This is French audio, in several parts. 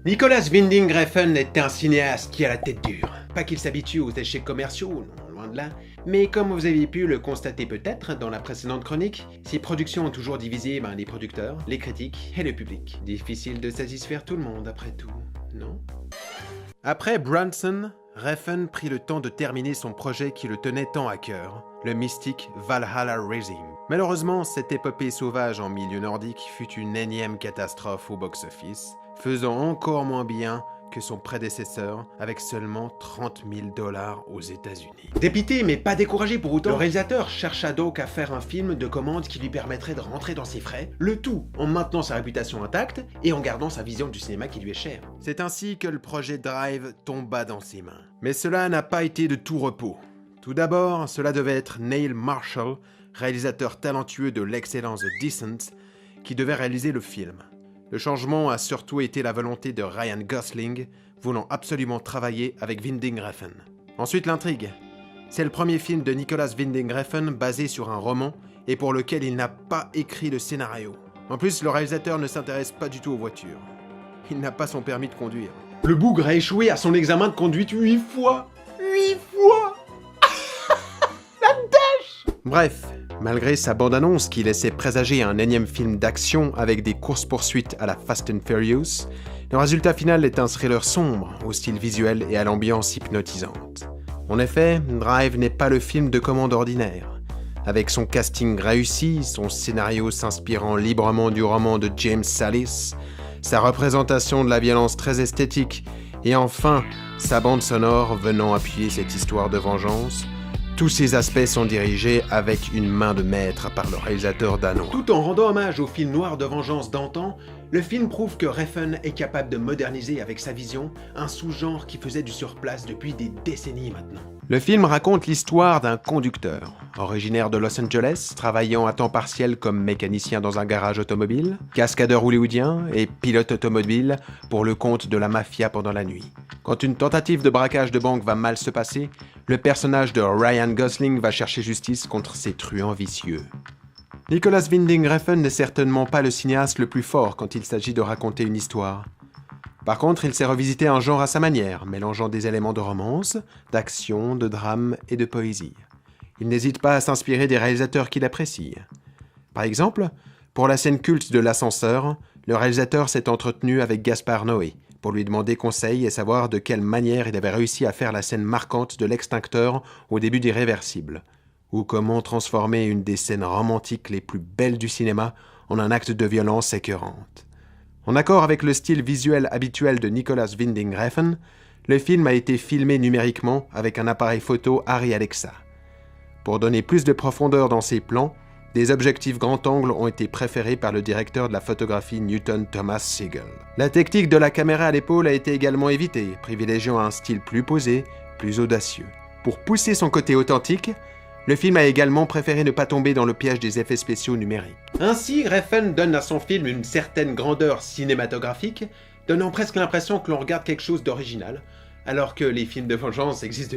Nicolas Winding Refn est un cinéaste qui a la tête dure. Pas qu'il s'habitue aux échecs commerciaux, non, loin de là. Mais comme vous avez pu le constater peut-être dans la précédente chronique, ses productions ont toujours divisé les producteurs, les critiques et le public. Difficile de satisfaire tout le monde après tout, non? Après Bronson, Refn prit le temps de terminer son projet qui le tenait tant à cœur, le mystique Valhalla Rising. Malheureusement, cette épopée sauvage en milieu nordique fut une énième catastrophe au box-office, faisant encore moins bien que son prédécesseur, avec seulement 30 000 $ aux États-Unis. Dépité mais pas découragé pour autant, le réalisateur chercha donc à faire un film de commande qui lui permettrait de rentrer dans ses frais, le tout en maintenant sa réputation intacte et en gardant sa vision du cinéma qui lui est chère. C'est ainsi que le projet Drive tomba dans ses mains. Mais cela n'a pas été de tout repos. Tout d'abord, cela devait être Neil Marshall, réalisateur talentueux de l'excellence The Descent, qui devait réaliser le film. Le changement a surtout été la volonté de Ryan Gosling, voulant absolument travailler avec Winding Refn. Ensuite l'intrigue. C'est le premier film de Nicolas Winding Refn basé sur un roman et pour lequel il n'a pas écrit le scénario. En plus, le réalisateur ne s'intéresse pas du tout aux voitures. Il n'a pas son permis de conduire. Le bougre a échoué à son examen de conduite 8 fois. 8 fois. La dèche. Bref. Malgré sa bande-annonce qui laissait présager un énième film d'action avec des courses-poursuites à la Fast and Furious, le résultat final est un thriller sombre, au style visuel et à l'ambiance hypnotisante. En effet, Drive n'est pas le film de commande ordinaire. Avec son casting réussi, son scénario s'inspirant librement du roman de James Sallis, sa représentation de la violence très esthétique, et enfin, sa bande sonore venant appuyer cette histoire de vengeance, tous ces aspects sont dirigés avec une main de maître par le réalisateur danois. Tout en rendant hommage au film noir de vengeance d'antan, le film prouve que Refn est capable de moderniser avec sa vision un sous-genre qui faisait du surplace depuis des décennies maintenant. Le film raconte l'histoire d'un conducteur, originaire de Los Angeles, travaillant à temps partiel comme mécanicien dans un garage automobile, cascadeur hollywoodien et pilote automobile pour le compte de la mafia pendant la nuit. Quand une tentative de braquage de banque va mal se passer, le personnage de Ryan Gosling va chercher justice contre ses truands vicieux. Nicolas Winding Refn n'est certainement pas le cinéaste le plus fort quand il s'agit de raconter une histoire. Par contre, il sait revisiter un genre à sa manière, mélangeant des éléments de romance, d'action, de drame et de poésie. Il n'hésite pas à s'inspirer des réalisateurs qu'il apprécie. Par exemple, pour la scène culte de l'ascenseur, le réalisateur s'est entretenu avec Gaspard Noé pour lui demander conseil et savoir de quelle manière il avait réussi à faire la scène marquante de l'extincteur au début d'Irréversible, ou comment transformer une des scènes romantiques les plus belles du cinéma en un acte de violence écœurante. En accord avec le style visuel habituel de Nicolas Winding Refn, le film a été filmé numériquement avec un appareil photo Arri Alexa. Pour donner plus de profondeur dans ses plans, des objectifs grand angle ont été préférés par le directeur de la photographie Newton Thomas Sigel. La technique de la caméra à l'épaule a été également évitée, privilégiant un style plus posé, plus audacieux. Pour pousser son côté authentique, le film a également préféré ne pas tomber dans le piège des effets spéciaux numériques. Ainsi, Refn donne à son film une certaine grandeur cinématographique, donnant presque l'impression que l'on regarde quelque chose d'original, alors que les films de vengeance existent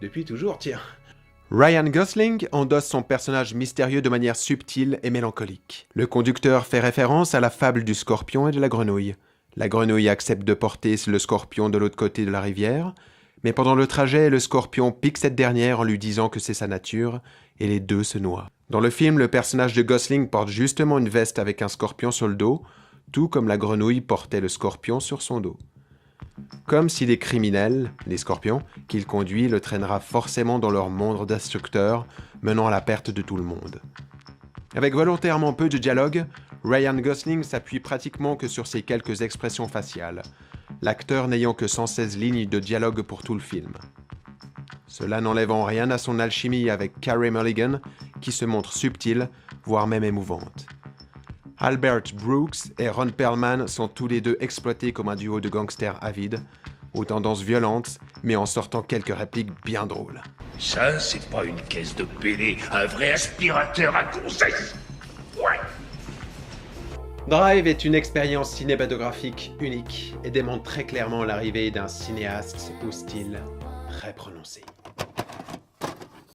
depuis toujours, tiens. Ryan Gosling endosse son personnage mystérieux de manière subtile et mélancolique. Le conducteur fait référence à la fable du scorpion et de la grenouille. La grenouille accepte de porter le scorpion de l'autre côté de la rivière, mais pendant le trajet, le scorpion pique cette dernière en lui disant que c'est sa nature, et les deux se noient. Dans le film, le personnage de Gosling porte justement une veste avec un scorpion sur le dos, tout comme la grenouille portait le scorpion sur son dos. Comme si les criminels, les scorpions, qu'il conduit le traînera forcément dans leur monde destructeur, menant à la perte de tout le monde. Avec volontairement peu de dialogue, Ryan Gosling s'appuie pratiquement que sur ses quelques expressions faciales, l'acteur n'ayant que 116 lignes de dialogue pour tout le film. Cela n'enlève en rien à son alchimie avec Carey Mulligan, qui se montre subtile, voire même émouvante. Albert Brooks et Ron Perlman sont tous les deux exploités comme un duo de gangsters avides, aux tendances violentes, mais en sortant quelques répliques bien drôles. Ça, c'est pas une caisse de PD, un vrai aspirateur à conseils. Ouais. Drive est une expérience cinématographique unique et démontre très clairement l'arrivée d'un cinéaste au style très prononcé.